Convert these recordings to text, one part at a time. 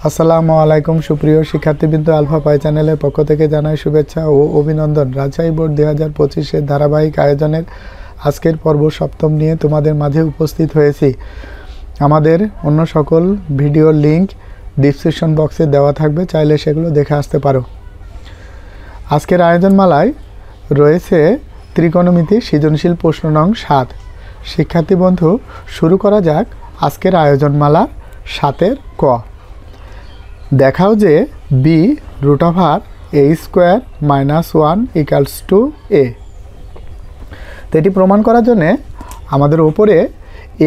আসসালামু আলাইকুম সুপ্রিয় শিক্ষার্থীবৃন্দ, আলফা পাই চ্যানেলের পক্ষ থেকে জানাই শুভেচ্ছা ও অভিনন্দন। রাজশাহী বোর্ড 2025-এর ধারাবাহিক আয়োজনের আজকের পর্ব সপ্তম নিয়ে তোমাদের মাঝে উপস্থিত হয়েছি। আমাদের অন্য সকল ভিডিওর লিংক ডিসক্রিপশন বক্সে দেওয়া থাকবে, চাইলে সেগুলো দেখে আসতে পারো। আজকের আয়োজনমালায় রয়েছে ত্রিকোণমিতি সৃজনশীল প্রশ্ন নং 7। শিক্ষার্থী বন্ধু, শুরু করা যাক আজকের আয়োজনমালার 7-এর ক। দেখাও যে বি √a² - 1 a। তো এটি প্রমাণ করার জন্যে আমাদের ওপরে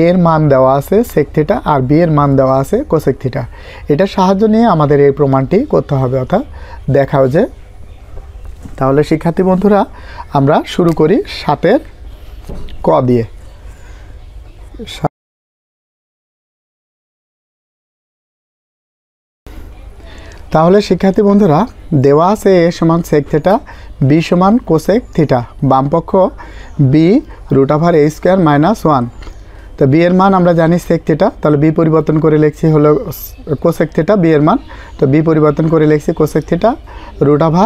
এ এর মান দেওয়া আছে সেক থিটা আর বি এর মান দেওয়া আছে কোসেক থিটা। এটার সাহায্য নিয়ে আমাদের এই প্রমাণটি করতে হবে, অর্থাৎ দেখাও যে। তাহলে শিক্ষার্থী বন্ধুরা, আমরা শুরু করি 7-এর ক দিয়ে। তাহলে শিক্ষার্থী বন্ধুরা, দেওয়া আছে এ সমান সেক থিটা, বি সমান কোসেক থিটা, বামপক্ষ বি √a² - 1। তো বি এর মান আমরা জানি সেক থিটা, তাহলে বি পরিবর্তন করে লিখছি হলো কোসেক থিটা, বি এর মান। তো বি পরিবর্তন করে লিখছি কোসেক থিটা, √a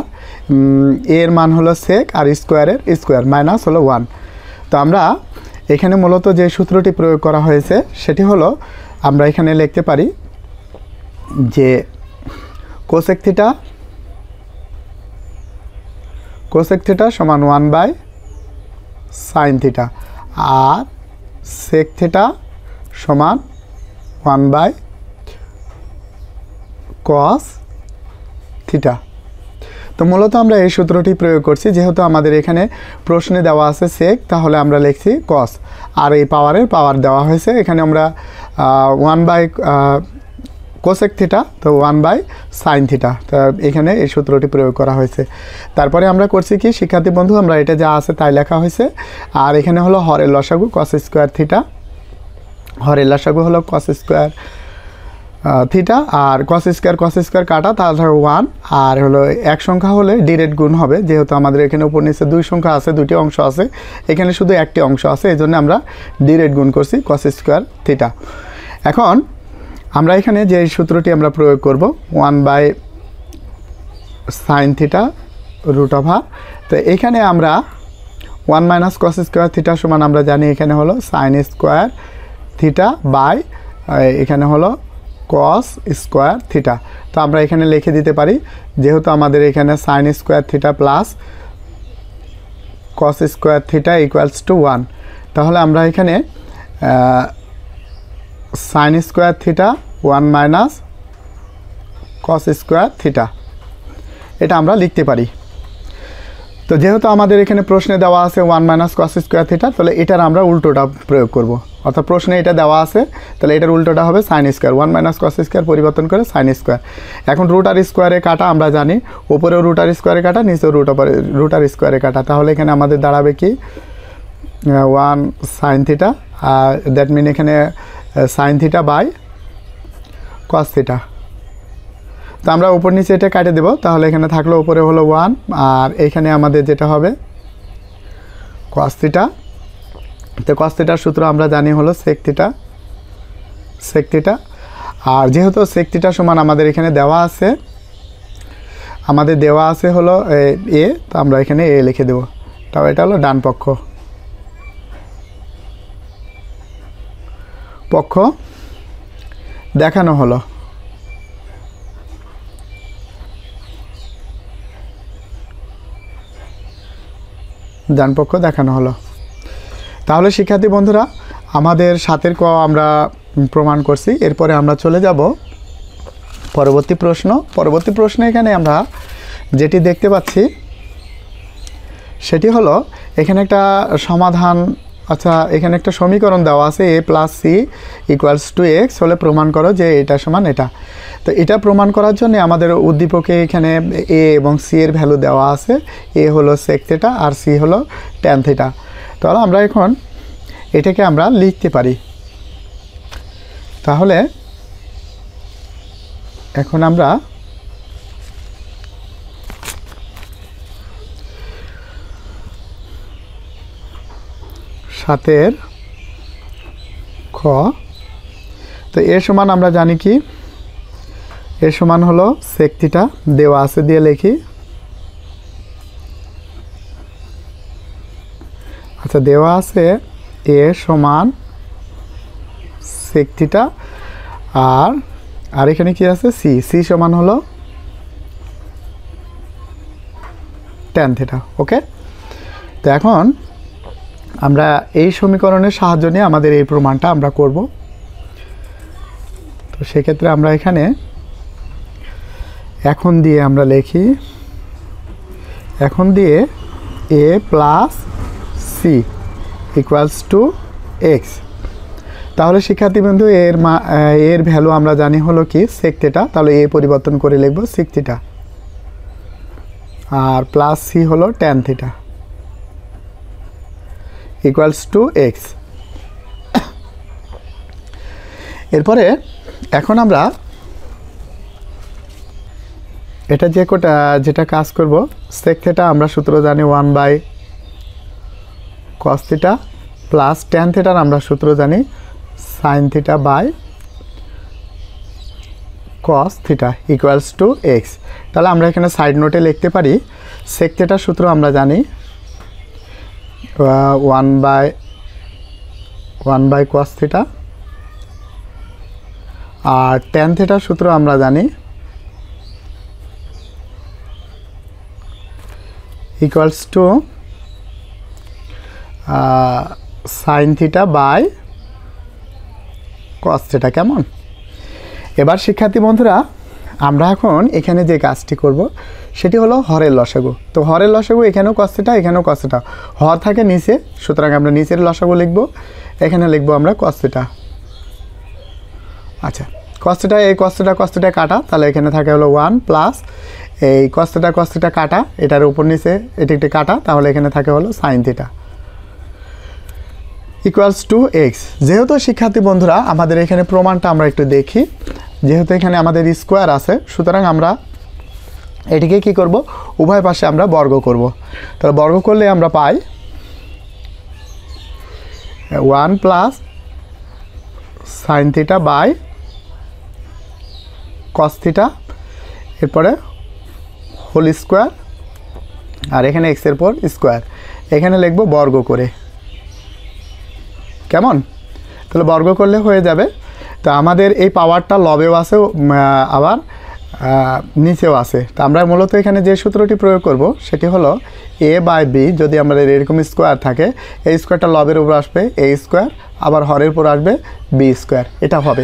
এর মান হলো সেক আর স্কোয়ারের স্কোয়ার মাইনাস হলো 1। তো আমরা এখানে মূলত যে সূত্রটি প্রয়োগ করা হয়েছে সেটি হলো, আমরা এখানে লিখতে পারি যে কোসেক থিটা সমান 1/sin থিটা আর সেক থিটা সমান 1/cos থিটা। তো মূলত আমরা এই সূত্রটি প্রয়োগ করছি, যেহেতু আমাদের এখানে প্রশ্নে দেওয়া আছে সেক, তাহলে আমরা লিখছি কস, আর এই পাওয়ার দেওয়া হয়েছে এখানে আমরা 1/কোসেক থিটা, তো 1/sin থিটা। তো এখানে এই সূত্রটি প্রয়োগ করা হয়েছে। তারপরে আমরা করছি কি শিক্ষার্থী বন্ধু, আমরা এটা যা আছে তাই লেখা হয়েছে। আর এখানে হলো হরের লসাগু cos² থিটা, হরের লসাগু হলো cos² থিটা, আর cos² কাটা, তাহলে 1, আর হলো এক সংখ্যা হলে ডিরেক্ট গুণ হবে। যেহেতু আমাদের এখানে উপর নিচে দুই সংখ্যা আছে, দুটি অংশ আছে, এখানে শুধু একটি অংশ আছে, এই জন্য আমরা ডিরেক্ট গুণ করছি cos² থিটা। এখন আমরা এখানে যে সূত্রটি আমরা প্রয়োগ করব 1/sin থিটা √a। তো এখানে আমরা 1 - cos² থিটা সমান আমরা জানি এখানে হলো sin² থিটা বাই এখানে হলো cos² থিটা। তো আমরা এখানে লিখে দিতে পারি, যেহেতু আমাদের এখানে sin² theta plus cos² theta = 1, তাহলে আমরা এখানে sin² থিটা 1 - cos² থিটা এটা আমরা লিখতে পারি। তো যেহেতু আমাদের এখানে প্রশ্নে দেওয়া আছে 1 - cos² থিটা, তাহলে এটার আমরা উল্টোটা প্রয়োগ করব। অর্থাৎ প্রশ্নে এটা দেওয়া আছে, তাহলে এটার উল্টোটা হবে sin², 1 - cos² পরিবর্তন করে sin²। এখন √r² কাটা আমরা জানি, উপরেও √r² কাটা, নিচেও √r² কাটা, তাহলে এখানে আমাদের দাঁড়াবে কি 1 sin থিটা, আর দ্যাট মিন এখানে sin theta by cos theta. তো আমরা উপর নিচে এটা কাটে দেব, তাহলে এখানে থাকলো উপরে হলো 1, আর এখানে আমাদের যেটা হবে cos থিটা। তো cos থিটার সূত্র আমরা জানি হলো সেক থিটা, আর যেহেতু সেক থিটা সমান আমাদের এখানে দেওয়া আছে হলো এ, তো আমরা এখানে এ লিখে দেব। তাও এটা হলো ডান পক্ষ দেখানো হলো। ডান পক্ষ দেখানো হলো। তাহলে শিক্ষার্থী বন্ধুরা, আমাদের 7-এর ক আমরা প্রমাণ করছি। এরপরে আমরা চলে যাব পরবর্তী প্রশ্নে। এখানে আমরা যেটি দেখতে পাচ্ছি সেটি হলো, এখানে একটা সমাধান, আচ্ছা এখানে একটা সমীকরণ দেওয়া আছে a + c = x হলে প্রমাণ করো যে এটা সমান এটা। তো এটা প্রমাণ করার জন্য আমাদের উদ্দীপকে এখানে a এবং c এর ভ্যালু দেওয়া আছে। a হলো sec থিটা আর c হলো tan থিটা। তাহলে আমরা এখন এটাকে আমরা লিখতে পারি। তাহলে এখন আমরা সাতের খ। তো এর সমান আমরা জানি কি এ সমান হলো sec থিটা দেওয়া আছে দিয়ে লিখি। আচ্ছা দেওয়া আছে এ সমান sec থিটা আর এখানে কি আছে সি সমান হলো tan থিটা। ওকে, তো এখন আমরা এই সমীকরণের সাহায্য নিয়ে আমাদের এই প্রমাণটা আমরা করব। তো সেক্ষেত্রে আমরা এখানে এখন দিয়ে আমরা লিখি, এখন দিয়ে a plus C equals to x. তাহলে শিক্ষার্থীবৃন্দ এর ভ্যালু আমরা জানি হলো কি sec থিটা, তাহলে এ পরিবর্তন করে লিখব sec থিটা আর প্লাস সি হলো tan theta equals to x. এরপরে এখন আমরা এটা যেটা কাজ করব, sec থিটা আমরা সূত্র জানি 1/cos থিটা প্লাস tan থিটার আমরা সূত্র জানি sin theta by cos theta equals to x. তাহলে আমরা এখানে সাইড নোটে লিখতে পারি sec থিটার সূত্র আমরা জানি 1/cos থিটা আর tan থিটার সূত্র আমরা জানি equals to sin theta by cos theta. কেমন? এবার শিক্ষার্থী বন্ধুরা আমরা এখন এখানে যে কাজটি করব সেটি হলো হরের লসাগু। তো হরের লসাগু এখানেও cos থিটা এখানেও cos থিটা, হর থাকে নিচে, সুতরাং আমরা নিচের লসাগু লিখব, এখানে লিখব আমরা cos থিটা। আচ্ছা cos থিটা এই cos থিটা কাটা, তাহলে এখানে থাকে হলো 1 প্লাস এই cos থিটা কাটা, এটার উপর নিচে এটি একটি কাটা, তাহলে এখানে থাকে হলো sin theta equals to x. যেহেতু শিক্ষার্থী বন্ধুরা আমাদের এখানে প্রমাণটা আমরা একটু দেখি, যেহেতু এখানে আমাদের স্কোয়ার আছে, সুতরাং আমরা এটিকে কি করব, উভয় পাশে আমরা বর্গ করব। তাহলে বর্গ করলে আমরা পাই 1 plus sin theta by cos theta, এরপরে হোল স্কোয়ার আর এখানে এক্সের পর স্কোয়ার, এখানে লিখব বর্গ করে। কেমন? তাহলে বর্গ করলে হয়ে যাবে। তো আমাদের এই পাওয়ারটা লবেও আছে আবার নিচেও আছে। তো আমরা মূলত এখানে যে সূত্রটি প্রয়োগ করব সেটি হলো a বাই বি, যদি আমাদের এরকম স্কোয়ার থাকে এই স্কোয়ারটা লবের উপর আসবে a স্কোয়ার, আবার হরের উপর আসবে b স্কোয়ার, এটা হবে।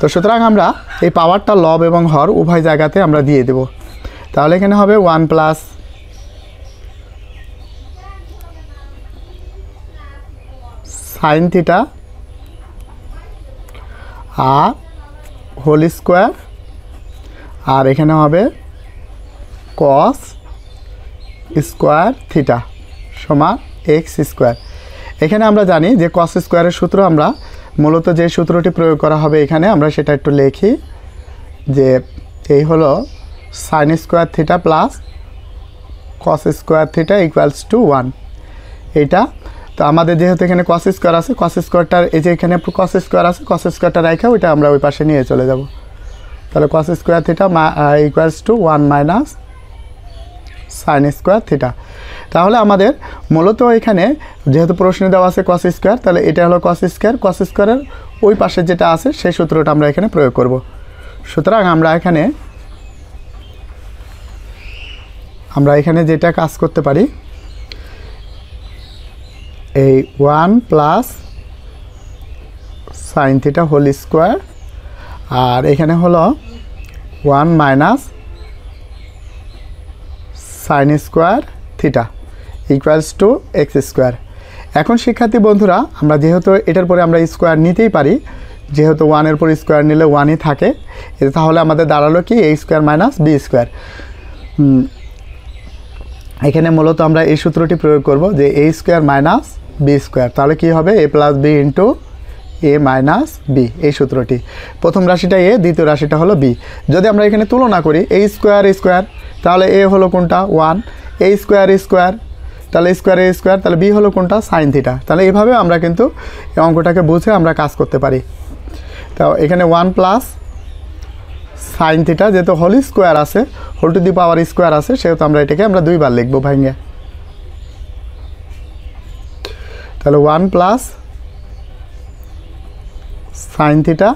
তো সুতরাং আমরা এই পাওয়ারটা লব এবং হর উভয় জায়গাতে আমরা দিয়ে দেব। তাহলে এখানে হবে 1 প্লাস sin থিটা আর হোল স্কোয়ার আর এখানে হবে cos স্কোয়ার থিটা সমান এক্স স্কোয়ার। এখানে আমরা জানি যে cos স্কোয়ারের সূত্র আমরা মূলত যে সূত্রটি প্রয়োগ করা হবে এখানে আমরা সেটা একটু লিখি, যে এই হলো sin square theta plus cos square theta equals two 1 এইটা। তো আমাদের যেহেতু এখানে cos স্কোয়ার আছে, cos স্কোয়ারটার এই যে এখানে cos স্কোয়ার আছে, cos স্কোয়ারটা রেখে ওইটা আমরা ওই পাশে নিয়ে চলে যাব। তাহলে cos square theta equals two 1 minus sin square theta. তাহলে আমাদের মূলত এখানে যেহেতু প্রশ্নে দেওয়া আছে cos স্কোয়ার, তাহলে এটা হলো cos স্কোয়ার, cos স্কোয়ারের ওই পাশে যেটা আছে সেই সূত্রটা আমরা এখানে প্রয়োগ করব। সুতরাং আমরা এখানে যেটা কাজ করতে পারি, এই 1 plus sin theta whole square আর এখানে হলো 1 minus sin square theta equals to x square. এখন শিক্ষার্থী বন্ধুরা আমরা যেহেতু এটার পরে আমরা স্কোয়ার নিতেই পারি, যেহেতু 1-এর পর স্কোয়ার নিলে 1ই থাকে, তাহলে আমাদের দাঁড়ালো কি a square minus B square. এখানে মূলত আমরা এই সূত্রটি প্রয়োগ করব যে a square minus B square, তাহলে কি হবে a plus B into A minus B, এই সূত্রটি। প্রথম রাশিটা এ, দ্বিতীয় রাশিটা হলো বি। যদি আমরা এখানে তুলনা করি a স্কোয়ার স্কোয়ার, তাহলে a হলো কোনটা 1, a স্কোয়ার স্কোয়ার, তাহলে স্কোয়ার a স্কোয়ার, তাহলে বি হলো কোনটা সাইন থিটা। তাহলে এইভাবে আমরা কিন্তু এই অঙ্কটাকে বুঝে আমরা কাজ করতে পারি। তো এখানে 1 প্লাস সাইন থিটা, যেহেতু হোল স্কোয়ার আছে, whole to the power square আছে, সেহেতু আমরা এটাকে আমরা দুইবার লিখবো ভাঙে। তাহলে 1 plus sine theta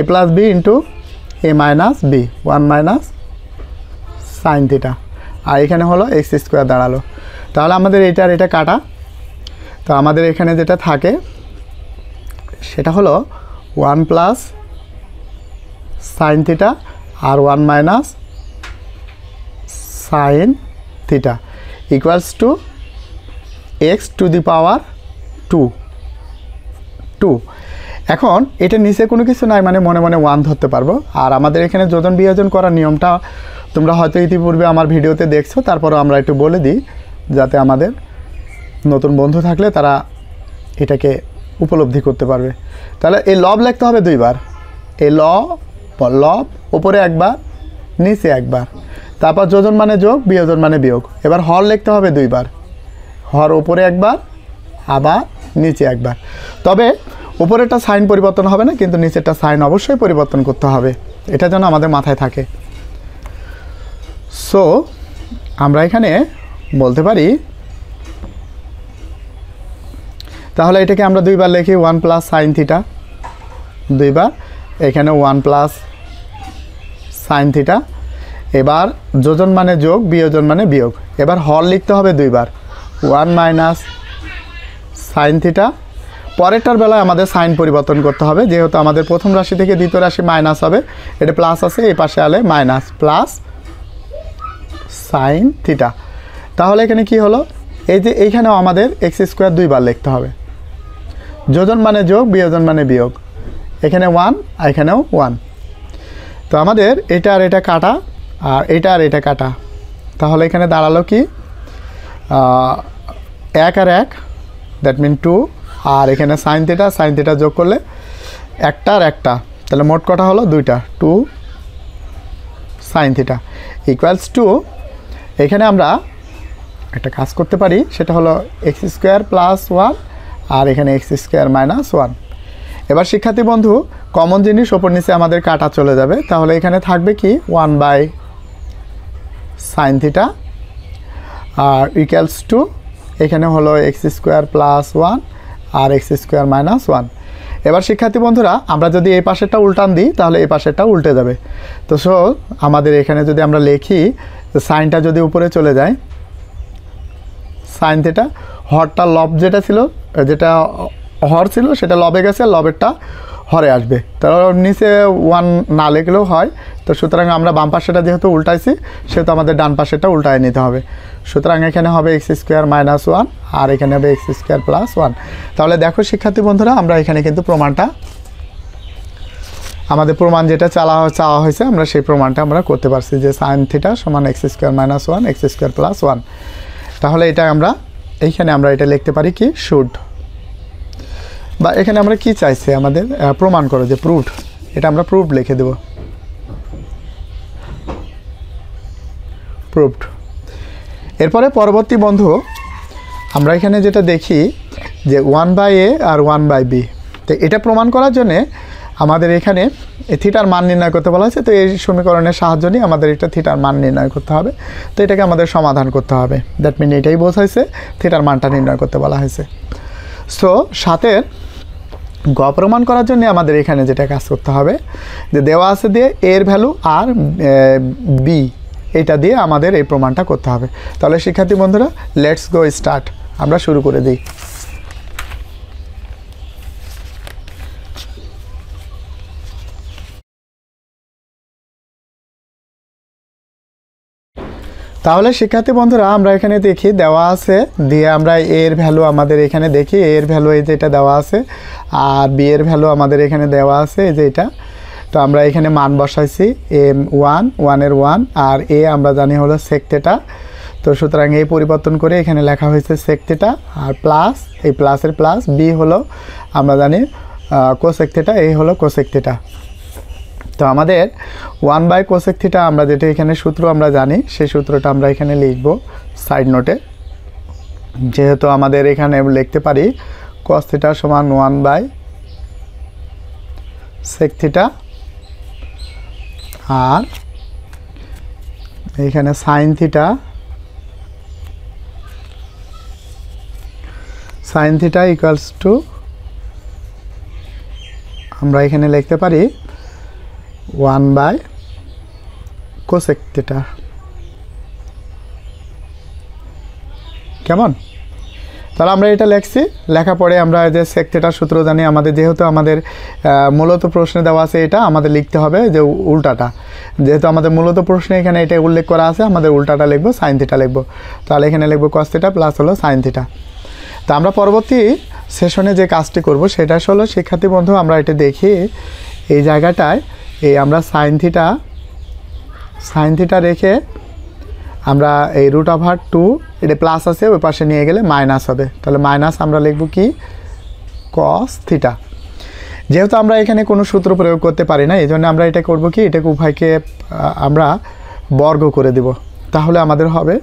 A plus B into A minus B, 1 minus sine theta, আর এখানে হলো এক্স স্কোয়ার দাঁড়ালো। তাহলে আমাদের এটা আর এটা কাটা, তো আমাদের এখানে যেটা থাকে সেটা হলো 1 প্লাস সাইন থিটা আর 1 minus sine theta equals to x to the power 2। এখন এটা নিচে কোনো কিছু নাই, মানে মনে মনে 1 ধরতে পারবো। আর আমাদের এখানে যোজন বিয়োজন করার নিয়মটা তোমরা হয়তো ইতিপূর্বে আমার ভিডিওতে দেখছো, তারপরও আমরা একটু বলে দিই যাতে আমাদের নতুন বন্ধু থাকলে তারা এটাকে উপলব্ধি করতে পারবে। তাহলে এই লব লিখতে হবে দুইবার, এই লব উপরে একবার নিচে একবার, তারপর যোজন মানে যোগ, বিয়োজন মানে বিয়োগ। এবার হর লিখতে হবে দুইবার, হর উপরে একবার আবার নিচে একবার। তবে উপরেরটা সাইন পরিবর্তন হবে না, কিন্তু নিচেরটা সাইন অবশ্যই পরিবর্তন করতে হবে, এটা যেন আমাদের মাথায় থাকে। সো আমরা এখানে বলতে পারি, তাহলে এটাকে আমরা দুইবার লিখি 1 প্লাস সাইন থিটা, দুইবার, এখানে 1 প্লাস সাইন থিটা। এবার যোজন মানে যোগ, বিয়োজন মানে বিয়োগ। এবার হর লিখতে হবে দুইবার, 1 মাইনাস সাইন থিটা। পরেরটার বেলায় আমাদের সাইন পরিবর্তন করতে হবে, যেহেতু আমাদের প্রথম রাশি থেকে দ্বিতীয় রাশি মাইনাস হবে, এটা প্লাস আছে, এই পাশে আলে মাইনাস, প্লাস সাইন থিটা। তাহলে এখানে কি হলো, এই যে এইখানেও আমাদের এক্স স্কোয়ার দুইবার লিখতে হবে, যোজন মানে যোগ, বিয়োজন মানে বিয়োগ। এখানে 1 আর এখানেও 1। তো আমাদের এটা আর এটা কাটা, আর এটা আর এটা কাটা, তাহলে এখানে দাঁড়ালো কি 1 আর 1, দ্যাট মিন 2, আর এখানে সাইন থিটা যোগ করলে একটা আর একটা, তাহলে মোট কটা হলো 2টা, 2 সাইন থিটা ইকুয়ালস টু, এখানে আমরা একটা কাজ করতে পারি, সেটা হলো এক্স স্কোয়ার প্লাস 1 আর এখানে এক্স স্কোয়ার মাইনাস 1। এবার শিক্ষার্থী বন্ধু, কমন জিনিস ওপর নিচে আমাদের কাটা চলে যাবে, তাহলে এখানে থাকবে কি 1 বাই সাইন থিটা আর ইকুয়ালস টু, এখানে হলো এক্স স্কোয়ার প্লাস 1 আর এক্স স্কোয়ার মাইনাস 1। এবার শিক্ষার্থী বন্ধুরা, আমরা যদি এই পাশেরটা উল্টান দিই তাহলে এই পাশেরটা উল্টে যাবে। তো সো আমাদের এখানে যদি আমরা লিখি, সাইনটা যদি উপরে চলে যায়, সাইন থিটা, হরটা লব যেটা ছিল, যেটা হর ছিল সেটা লবে গেছে, লবেরটা হরে আসবে। তাহলে নিচে 1 না লিখলেও হয়। তো সুতরাং আমরা বাম পাশেটা যেহেতু উল্টাইছি, সেহেতু আমাদের ডান পাশেটা উল্টায় নিতে হবে। সুতরাং এখানে হবে এক্স স্কোয়ার মাইনাস 1 আর এখানে হবে এক্স স্কোয়ার প্লাস 1। তাহলে দেখো শিক্ষার্থী বন্ধুরা, আমরা এখানে কিন্তু প্রমাণটা, আমাদের প্রমাণ যেটা চাওয়া হয়েছে, আমরা সেই প্রমাণটা আমরা করতে পারছি যে সাইন থিটা সমান x square minus 1 x square plus 1। তাহলে এটা আমরা এইখানে আমরা এটা লিখতে পারি কি শুড, বা এখানে আমরা কি চাইছে আমাদের প্রমাণ করো যে প্রুভড, এটা আমরা প্রুভড লিখে দেব, প্রুভড। এরপরে পরবর্তী বন্ধু, আমরা এখানে যেটা দেখি যে 1 বাই এ আর 1 বাই বি, তো এটা প্রমাণ করার জন্যে আমাদের এখানে থিটার মান নির্ণয় করতে বলা হয়েছে। তো এই সমীকরণের সাহায্য নিয়ে আমাদের এটা থিটার মান নির্ণয় করতে হবে। তো এটাকে আমাদের সমাধান করতে হবে, দ্যাট মিন এটাই বোঝাইছে থিটার মানটা নির্ণয় করতে বলা হয়েছে। সো সাথের গ প্রমাণ করার জন্য আমাদের এখানে যেটা কাজ করতে হবে, যে দেওয়া আছে দিয়ে এর ভ্যালু আর বি, এটা দিয়ে আমাদের এই প্রমাণটা করতে হবে। তাহলে শিক্ষার্থী বন্ধুরা, লেটস গো স্টার্ট, আমরা শুরু করে দিই। তাহলে শিক্ষার্থী বন্ধুরা, আমরা এখানে দেখি দেওয়া আছে দিয়ে আমরা এর ভ্যালু আমাদের এখানে দেখি, এর ভ্যালু এই যে এটা দেওয়া আছে, আর বি এর ভ্যালু আমাদের এখানে দেওয়া আছে এই যে এটা। তো আমরা এখানে মান বসাইছি m1 এর 1, আর এ আমরা জানি হলো সেক থিটা। তো সুতরাং এই পরিবর্তন করে এখানে লেখা হয়েছে সেক থিটা, আর প্লাস এই প্লাসের প্লাস, বি হলো আমরা জানি কোসেক থিটা, এই হলো কোসেক থিটা। তো আমাদের 1 বাই কোসেক থিটা, আমরা যেটা এখানে সূত্র আমরা জানি, সেই সূত্রটা আমরা এখানে লিখব সাইড নোটে, যেহেতু আমাদের এখানে লিখতে পারি কস থিটা সমান 1 বাই সেক থিটা, আর এইখানে সাইন থিটা ইকুয়ালস টু আমরা এখানে লিখতে পারি 1/cosec থিটা। কেমন? তাহলে আমরা এটা লিখছি, লেখা পরে আমরা যে sec থিটার সূত্র জানি, আমাদের যেহেতু আমাদের মূলত প্রশ্নে দেওয়া আছে এটা আমাদের লিখতে হবে যে উল্টাটা, যেহেতু আমাদের মূলত প্রশ্নে এখানে এটা উল্লেখ করা আছে, আমাদের উল্টাটা লিখব, সাইন থিটা লিখব। তাহলে এখানে লিখব cos থিটা প্লাস হলো সাইন থিটা। তো আমরা পরবর্তী সেশনে যে কাজটি করব সেটা হলো, শিক্ষার্থী বন্ধু আমরা এটা দেখি এই জায়গাটায় এই আমরা সাইন থিটা রেখে আমরা এই √2 এটা প্লাস আছে ওই পাশে নিয়ে গেলে মাইনাস হবে, তাহলে মাইনাস আমরা লিখব কি cos থিটা। যেহেতু আমরা এখানে কোনো সূত্র প্রয়োগ করতে পারি না, এই জন্য আমরা এটা করব কি, এটাকে উভয়কে আমরা বর্গ করে দেব, তাহলে আমাদের হবে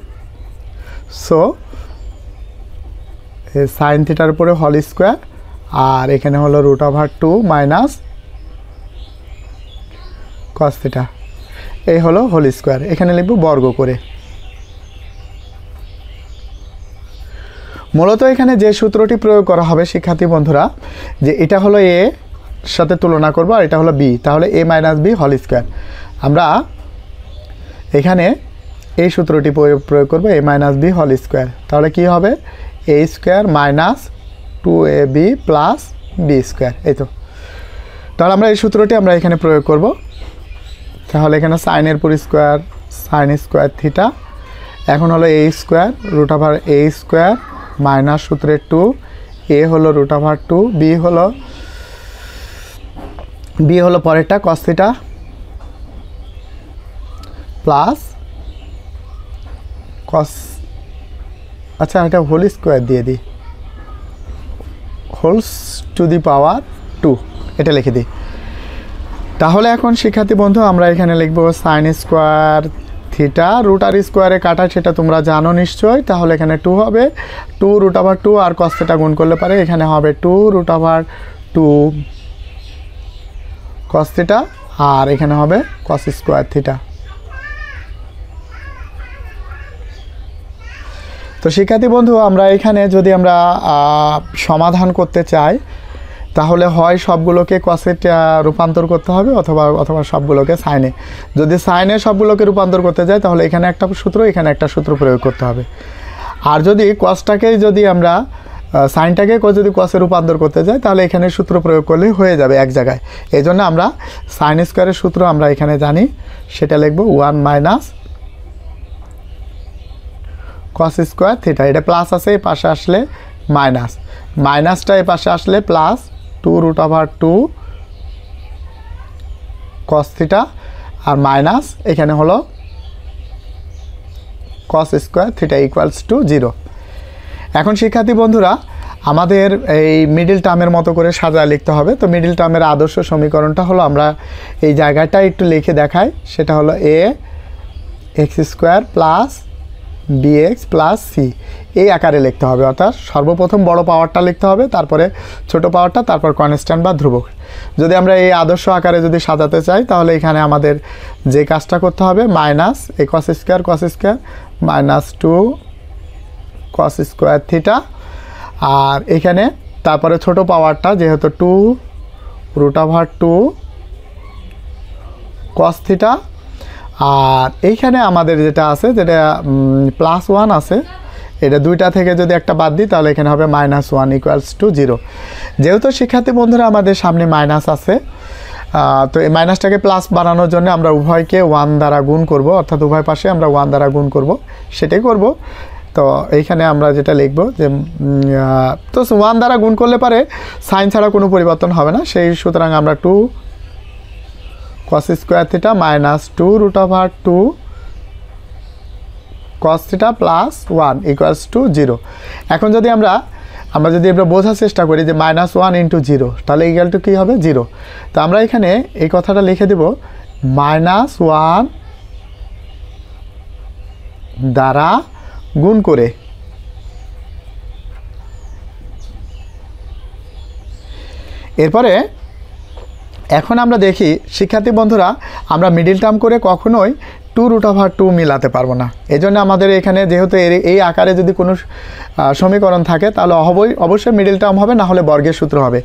সো সাইন থিটার উপরে হোল স্কোয়ার আর এখানে হলো √2 মাইনাস cos থিটা, এই হলো হোল স্কোয়ার, এখানে লিখব বর্গ করে। মূলত এখানে যে সূত্রটি প্রয়োগ করা হবে শিক্ষার্থী বন্ধুরা, যে এটা হলো a সাথে তুলনা করব আর এটা হলো b, তাহলে a - b হোল স্কোয়ার। আমরা এখানে এই সূত্রটি প্রয়োগ করব a - b হোল স্কোয়ার, তাহলে কি হবে a স্কোয়ার মাইনাস 2ab প্লাস b স্কোয়ার। এই তো, তাহলে আমরা এই সূত্রটি আমরা এখানে প্রয়োগ করব। তাহলে এখানে সাইনের উপর স্কোয়ার, সাইন স্কোয়ার থিটা, এখন হলো a square √a square minus সূত্রের 2, a হলো √2, b হলো পরেরটা cos থিটা প্লাস cos, আচ্ছা এটা হোল স্কোয়ার দিয়ে দিই, হোলস টু দি পাওয়ার 2 এটা লিখে দিই। তাহলে এখন শিক্ষার্থী বন্ধু আমরা এখানে লিখব সাইন স্কোয়ার থিটা, √r স্কোয়ারে কাটা সেটা তোমরা জানো নিশ্চয়ই, তাহলে এখানে 2 হবে, 2 √2 আর cos থিটা গুণ করলে পারে এখানে হবে 2 √2 cos থিটা আর এখানে হবে cos স্কোয়ার থিটা। তো শিক্ষার্থী বন্ধু আমরা এখানে যদি আমরা সমাধান করতে চাই তাহলে হয় সবগুলোকে কসে রূপান্তর করতে হবে অথবা সবগুলোকে সাইনে। যদি সাইনে সবগুলোকে রূপান্তর করতে যাই তাহলে এখানে একটা সূত্র এখানে একটা সূত্র প্রয়োগ করতে হবে। আর যদি কসটাকেই যদি আমরা সাইনটাকে যদি কসে রূপান্তর করতে যাই তাহলে এখানে সূত্র প্রয়োগ করলেই হয়ে যাবে এক জায়গায়। এই জন্য আমরা সাইন স্কোয়ারের সূত্র আমরা এখানে জানি, সেটা লিখব 1 - cos স্কোয়ার থিটা। এটা প্লাস আছে, এই পাশে আসলে মাইনাস, মাইনাসটা এই পাশে আসলে প্লাস 2 √2 cos থিটা আর মাইনাস এখানে হলো cos square theta equals to 0। এখন শিক্ষার্থী বন্ধুরা আমাদের এই মিডল টার্মের মতো করে সাজায় লিখতে হবে। তো মিডল টার্মের আদর্শ সমীকরণটা হলো, আমরা এই জায়গাটা একটু লিখে দেখাই, সেটা হলো ax² plus bx plus c, এই আকারে লিখতে হবে। অর্থাৎ সর্বপ্রথম বড় পাওয়ারটা লিখতে হবে, তারপরে ছোট পাওয়ারটা, তারপর কনস্ট্যান্ট বা ধ্রুবক। যদি আমরা এই আদর্শ আকারে যদি সাজাতে চাই তাহলে এখানে আমাদের যে কাজটা করতে হবে মাইনাস এই cos square minus 2 cos square theta, আর এখানে তারপরে ছোট পাওয়ারটা যেহেতু 2 √2 cos থিটা, আর এইখানে আমাদের যেটা আছে যেটা +1 আছে, এটা দুইটা থেকে যদি একটা বাদ দিই তাহলে এখানে হবে -1 ইকুয়ালস টু 0। যেহেতু শিক্ষার্থী বন্ধুরা আমাদের সামনে মাইনাস আছে, তো এই মাইনাসটাকে প্লাস বানানোর জন্য আমরা উভয়কে 1 দ্বারা গুণ করব, অর্থাৎ উভয় পাশে আমরা 1 দ্বারা গুণ করব, সেটাই করব। তো এইখানে আমরা যেটা লিখব যে তো 1 দ্বারা গুণ করলে পারে সাইন ছাড়া কোনো পরিবর্তন হবে না, সেই সুতরাং আমরা 2 cos square theta minus 2 √2 cos theta plus 1 equals to 0। এখন যদি আমরা যদি বোঝার চেষ্টা করি যে -1 × 0 তাহলে ইকুয়াল টু কী হবে 0। তো আমরা এখানে এই কথাটা লিখে দেব -1 দ্বারা গুণ করে, এরপরে এখন আমরা দেখি শিক্ষার্থী বন্ধুরা, আমরা মিডিল টার্ম করে কখনোই 2√2 মিলাতে পারবো না। এই জন্য আমাদের এখানে যেহেতু এই আকারে যদি কোনো সমীকরণ থাকে তাহলে অবশ্যই মিডিল টার্ম হবে, না হলে বর্গের সূত্র হবে।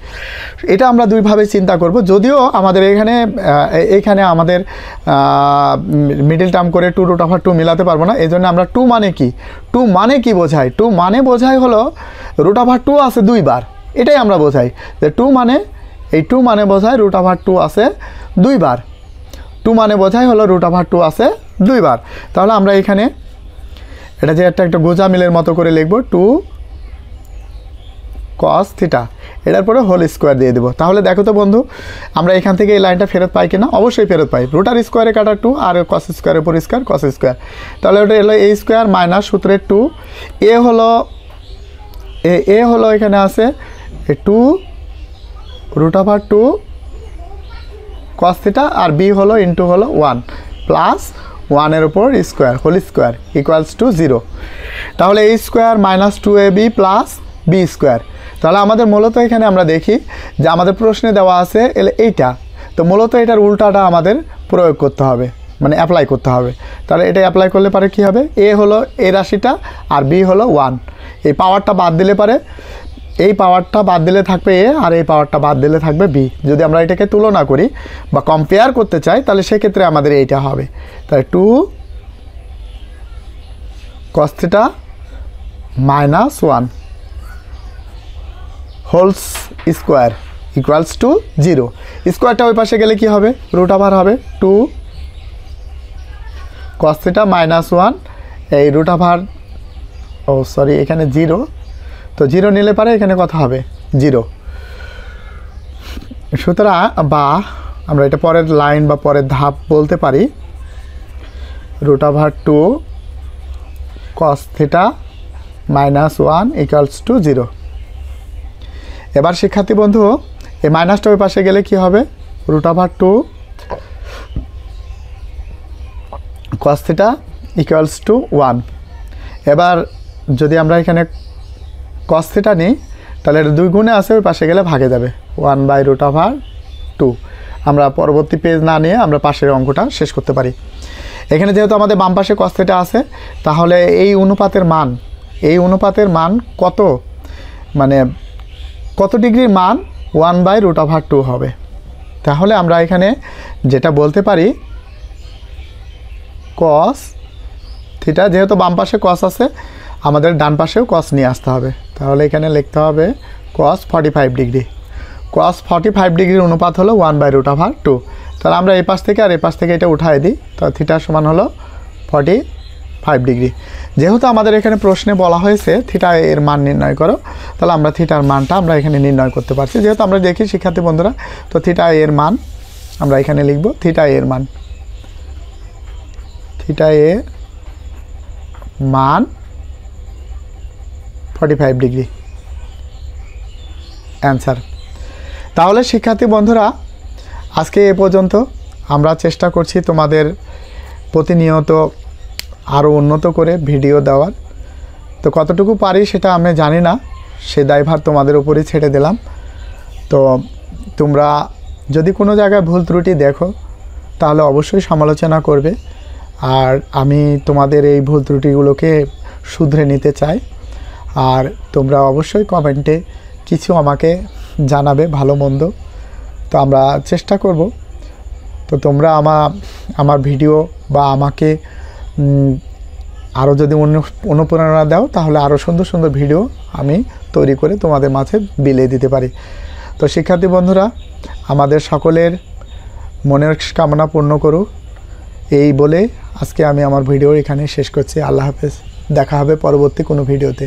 এটা আমরা দুইভাবে চিন্তা করব। যদিও আমাদের এইখানে আমাদের মিডিল টার্ম করে 2√2 মিলাতে পারবো না। এই জন্য আমরা 2 মানে কি, 2 মানে কি বোঝাই, 2 মানে বোঝাই হলো √2 আছে 2 বার, এটাই আমরা বোঝাই যে 2 মানে, এই 2 মানে বোঝায় √2 আছে 2 বার, 2 মানে বোঝায় হলো √2 আছে 2 বার। তাহলে আমরা এখানে এটা যে একটা গোজা মিলের মতো করে লিখব 2 cos থিটা, এটার পরে হোল স্কোয়ার দিয়ে দেবো। তাহলে দেখো তো বন্ধু, আমরা এখান থেকে এই লাইনটা ফেরত পাই কিনা? অবশ্যই ফেরত পাই। রুটার স্কোয়ারে কাটা 2 আর cos স্কোয়ারের উপর স্কোয়ার cos স্কোয়ার, তাহলে ওটা এলো a স্কোয়ার মাইনাস সূত্রের 2, এ হলো এখানে আছে 2√2 cos থিটা, আর b হলো ইন্টু হলো 1 প্লাস 1-এর উপর square whole square equals to 0। তাহলে a স্কোয়ার মাইনাস 2ab প্লাস b স্কোয়ার। তাহলে আমাদের মূলত এখানে আমরা দেখি যে আমাদের প্রশ্নে দেওয়া আছে এইটা, তো মূলত এটার উল্টাটা আমাদের প্রয়োগ করতে হবে, মানে অ্যাপ্লাই করতে হবে। তাহলে এটা অ্যাপ্লাই করলে পারে কী হবে, a হলো a রাশিটা আর b হলো 1, এই পাওয়ারটা বাদ দিলে পারে, এই পাওয়ারটা বাদ দিলে থাকবে a আর এই পাওয়ারটা বাদ দিলে থাকবে b। যদি আমরা এটাকে তুলনা করি বা কম্পেয়ার করতে চাই তাহলে সেক্ষেত্রে আমাদের এইটা হবে। তাহলে 2 cos theta minus 1 wholes square equals to 0। স্কোয়ারটা ওই পাশে গেলে কি হবে, √2 হবে 2 cos থিটা মাইনাস 1, এই √2 এখানে 0, তো 0 নিলে পারে এখানে কত হবে 0। সুতরাং বা আমরা এটা পরের লাইন বা পরের ধাপ বলতে পারি √2 cos theta minus 1 equals to 0। এবার শিক্ষার্থী বন্ধু, এই মাইনাসটা ওই পাশে গেলে কি হবে, √2 cos থিটা ইকুয়ালস টু 1। এবার যদি আমরা এখানে cos থিটা নিই তাহলে এটা 2 গুণে আছে, ওই পাশে গেলে ভাগে যাবে 1/√2। আমরা পরবর্তী পেজ না নিয়ে আমরা পাশের অঙ্কটা শেষ করতে পারি। এখানে যেহেতু আমাদের বাম পাশে cos থিটা আছে, তাহলে এই অনুপাতের মান কত, মানে কত ডিগ্রির মান 1/√2 হবে। তাহলে আমরা এখানে যেটা বলতে পারি cos থিটা, যেহেতু বাম পাশে cos আছে আমাদের ডান পাশেও cos নিয়ে আসতে হবে। তাহলে এখানে লিখতে হবে cos 45 ডিগ্রি। cos 45 ডিগ্রির অনুপাত হলো 1/√2। তাহলে আমরা এই পাশ থেকে আর এই পাশ থেকে এটা উঠাই দিই, তো থিটার সমান হলো 45 ডিগ্রি। যেহেতু আমাদের এখানে প্রশ্নে বলা হয়েছে থিটা এর মান নির্ণয় করো, তাহলে আমরা থিটার মানটা আমরা এখানে নির্ণয় করতে পারছি। যেহেতু আমরা দেখি শিক্ষার্থী বন্ধুরা, তো থিটা এর মান আমরা এখানে লিখব, থিটা এর মান 45 ডিগ্রি অ্যান্সার। তাহলে শিক্ষার্থী বন্ধুরা, আজকে এ পর্যন্ত। আমরা চেষ্টা করছি তোমাদের প্রতিনিয়ত আরও উন্নত করে ভিডিও দেওয়ার, তো কতটুকু পারি সেটা আমি জানি না, সে দায়ভার তোমাদের উপরই ছেড়ে দিলাম। তো তোমরা যদি কোনো জায়গায় ভুল ত্রুটি দেখো তাহলে অবশ্যই সমালোচনা করবে, আর আমি তোমাদের এই ভুল ত্রুটিগুলোকে শুধরে নিতে চাই। আর তোমরা অবশ্যই কমেন্টে কিছু আমাকে জানাবে ভালো মন্দ, তো আমরা চেষ্টা করব। তো তোমরা আমার ভিডিও বা আমাকে আরও যদি অনুপ্রেরণা দাও তাহলে আরও সুন্দর সুন্দর ভিডিও আমি তৈরি করে তোমাদের মাঝে বিলিয়ে দিতে পারি। তো শিক্ষার্থী বন্ধুরা, আমাদের সকলের মনের কামনা পূর্ণ করুক, এই বলে আজকে আমি আমার ভিডিও এখানে শেষ করছি। আল্লাহ হাফেজ, দেখা হবে পরবর্তী কোনো ভিডিওতে।